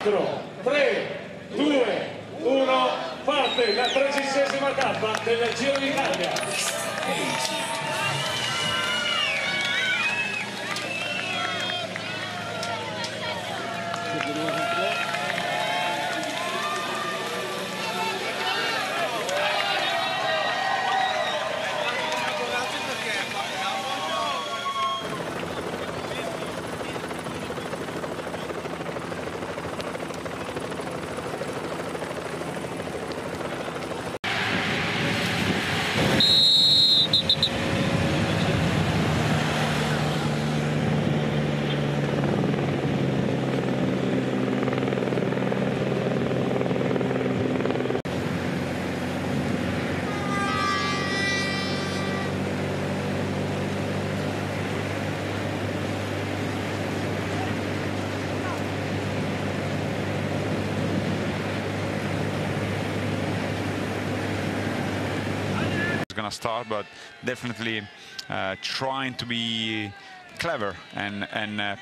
3, 2, 1, parte la 13ª tappa del Giro d'Italia. Going to start, but definitely trying to be clever and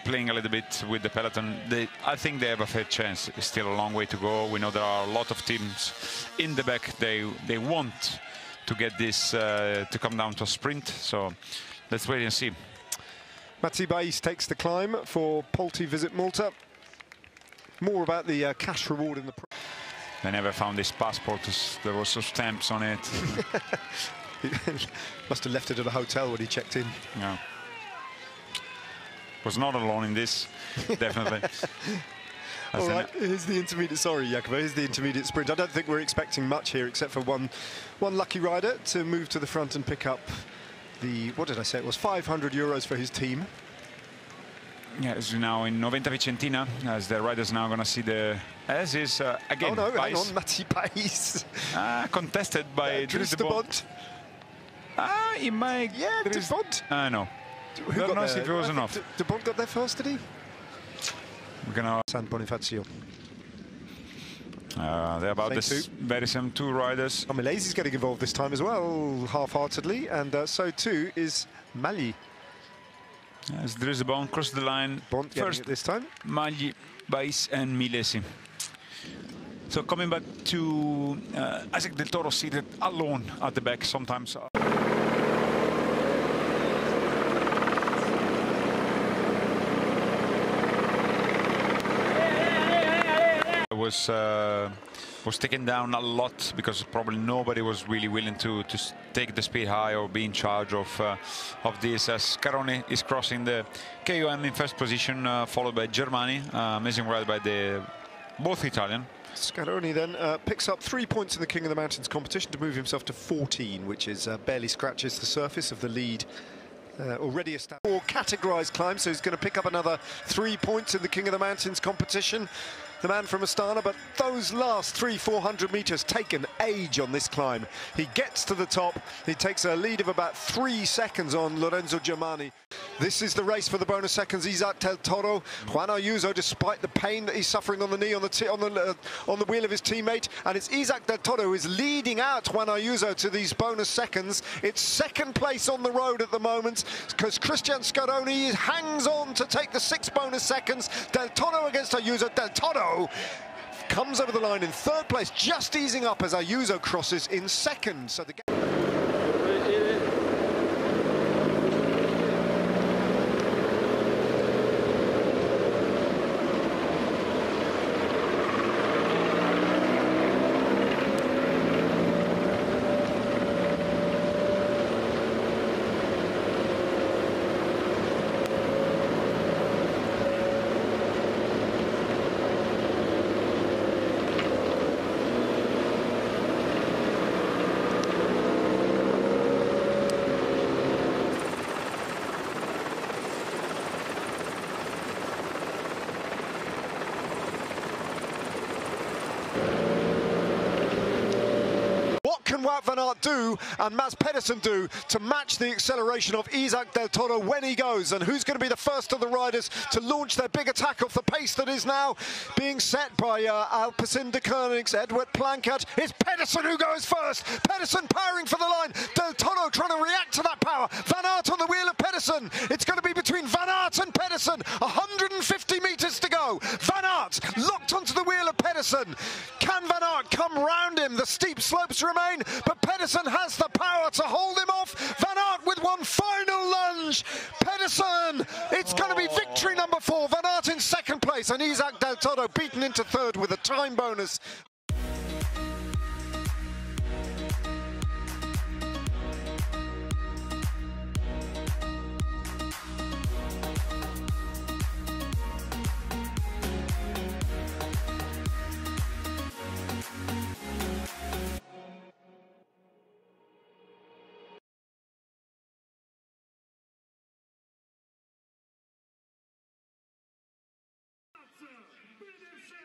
playing a little bit with the peloton. I think they have a fair chance. It's still a long way to go. We know there are a lot of teams in the back. They want to get this to come down to a sprint. So let's wait and see. Monte Berico takes the climb for Polti Visit Malta. More about the cash reward in the. They never found his passport. There were some stamps on it. He must have left it at a hotel when he checked in. Yeah. Was not alone in this, definitely. All right, here's the intermediate. Sorry, Jacopo. Here's the intermediate sprint. I don't think we're expecting much here, except for one lucky rider to move to the front and pick up the, what did I say? It was €500 for his team. Yeah, as now in 90 Vicentina, as the riders now going to see the, as is again. Oh no, hang on, Monte Berico. Contested by Dries de Bont. He might. Yeah, de Bont. No. Who got knows if it was enough. De Bont got there first, did he? We're gonna. San Bonifacio. They're about this very same two riders. Lease is getting involved this time as well, half-heartedly, and so too is Magli. As Dries de Bont crossed the line Bont first this time. Magli, Bais and Milesi. So coming back to Isaac Del Toro seated alone at the back sometimes. Was taken down a lot because probably nobody was really willing to take the speed high or be in charge of this. As Scaroni is crossing the KOM in first position, followed by Germani. Amazing ride by both Italian. Scaroni then picks up 3 points in the King of the Mountains competition to move himself to 14, which is barely scratches the surface of the lead. Already established. Or categorized climb, so he's going to pick up another 3 points in the King of the Mountains competition. The man from Astana, but those last 300-400 meters take an age on this climb. He gets to the top, he takes a lead of about 3 seconds on Lorenzo Germani. This is the race for the bonus seconds. Isaac Del Toro, Juan Ayuso, despite the pain that he's suffering on the knee, on the wheel of his teammate, and it's Isaac Del Toro who is leading out Juan Ayuso to these bonus seconds. It's second place on the road at the moment, because Christian Scaroni hangs on to take the 6 bonus seconds. Del Toro against Ayuso. Del Toro comes over the line in third place, just easing up as Ayuso crosses in second. So the can Wout Van Aert do and Pedersen do to match the acceleration of Isaac Del Toro when he goes? And who's going to be the first of the riders to launch their big attack off the pace that is now being set by Alpecin de Koenig's Edward Plankert? It's Pedersen who goes first. Pedersen powering for the line. Del Toro trying to react to that power. Van Aert on the wheel of Pedersen. It's going to be between Van Aert and Pedersen. 100 150 metres to go. Van Aert locked onto the wheel of Pedersen. Can Van Aert come round him? The steep slopes remain, but Pedersen has the power to hold him off. Van Aert with one final lunge. Pedersen, it's going to be victory number 4. Van Aert in second place, and Isaac Del Toro beaten into third with a time bonus.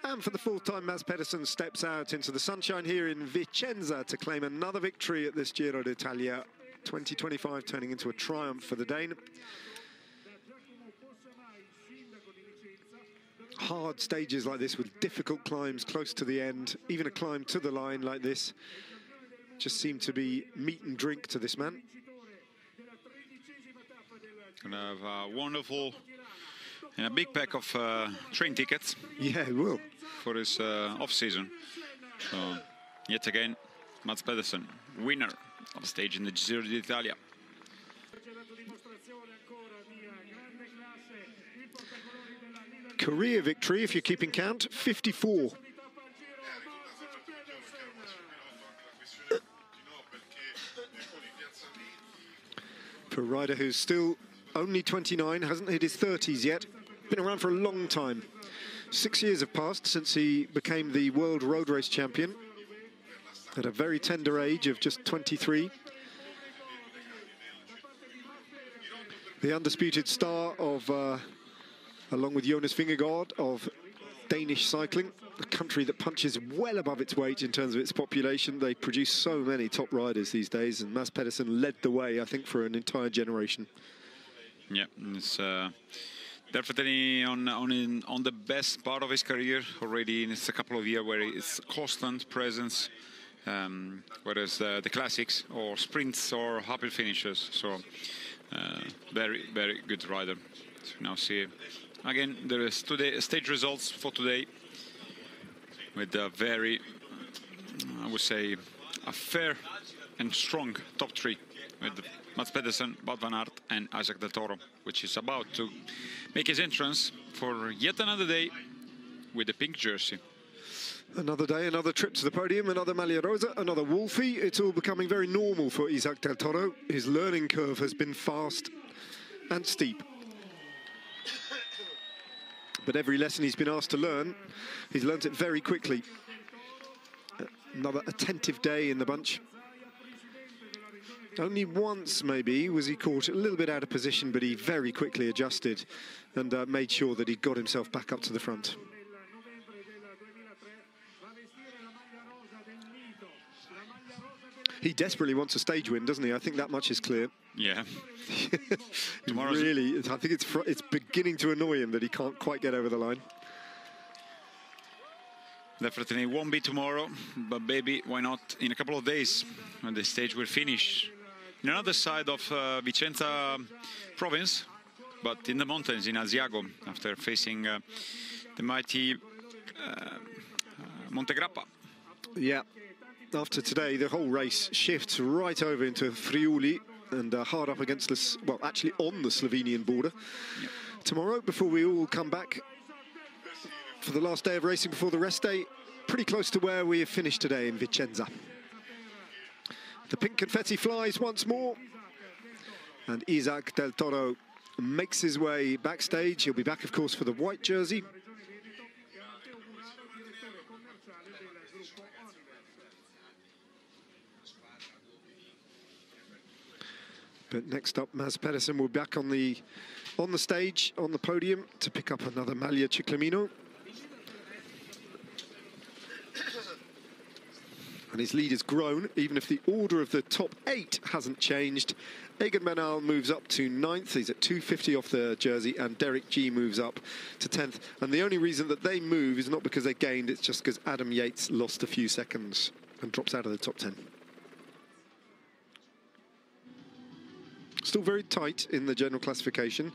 And for the fourth time, Mads Pedersen steps out into the sunshine here in Vicenza to claim another victory at this Giro d'Italia 2025, turning into a triumph for the Dane. Hard stages like this with difficult climbs close to the end, even a climb to the line like this, just seemed to be meat and drink to this man. Gonna have a wonderful and a big pack of train tickets. Yeah, he will. For his off-season. So, yet again, Mads Pedersen, winner of the stage in the Giro d'Italia. Career victory, if you're keeping count, 54. For a rider who's still only 29, hasn't hit his 30s yet, been around for a long time. 6 years have passed since he became the world road race champion at a very tender age of just 23. The undisputed star of, along with Jonas Vingegaard, of Danish cycling, a country that punches well above its weight in terms of its population. They produce so many top riders these days, and Mads Pedersen led the way, I think, for an entire generation. Yeah, it's definitely on the best part of his career already. It's a couple of years where it's constant presence, whereas the classics or sprints or happy finishes. So very, very good rider. So now see again there is today stage results for today with a very, I would say, a fair and strong top 3 with Mads Pedersen, Wout Van Aert and Isaac Del Toro, which is about to make his entrance for yet another day with the pink jersey. Another day, another trip to the podium, another Maglia Rosa, another Wolfie. It's all becoming very normal for Isaac Del Toro. His learning curve has been fast and steep. But every lesson he's been asked to learn, he's learnt it very quickly. Another attentive day in the bunch. Only once, maybe, was he caught a little bit out of position, but he very quickly adjusted and made sure that he got himself back up to the front. He desperately wants a stage win, doesn't he? I think that much is clear. Yeah. Really, I think it's beginning to annoy him that he can't quite get over the line. Definitely won't be tomorrow, but maybe why not in a couple of days when the stage will finish in another side of Vicenza province, but in the mountains in Asiago, after facing the mighty Monte Grappa. Yeah, after today the whole race shifts right over into Friuli and hard up against this, well, actually on the Slovenian border. Yep. Tomorrow, before we all come back for the last day of racing before the rest day, pretty close to where we have finished today in Vicenza. The pink confetti flies once more, and Isaac Del Toro makes his way backstage. He'll be back, of course, for the white jersey. But next up, Mads Pedersen will be back on the stage, on the podium, to pick up another Maglia Ciclamino. And his lead has grown, even if the order of the top 8 hasn't changed. Egan Bernal moves up to 9th. He's at 250 off the jersey, and Derek G moves up to 10th. And the only reason that they move is not because they gained, it's just because Adam Yates lost a few seconds and drops out of the top 10. Still very tight in the general classification.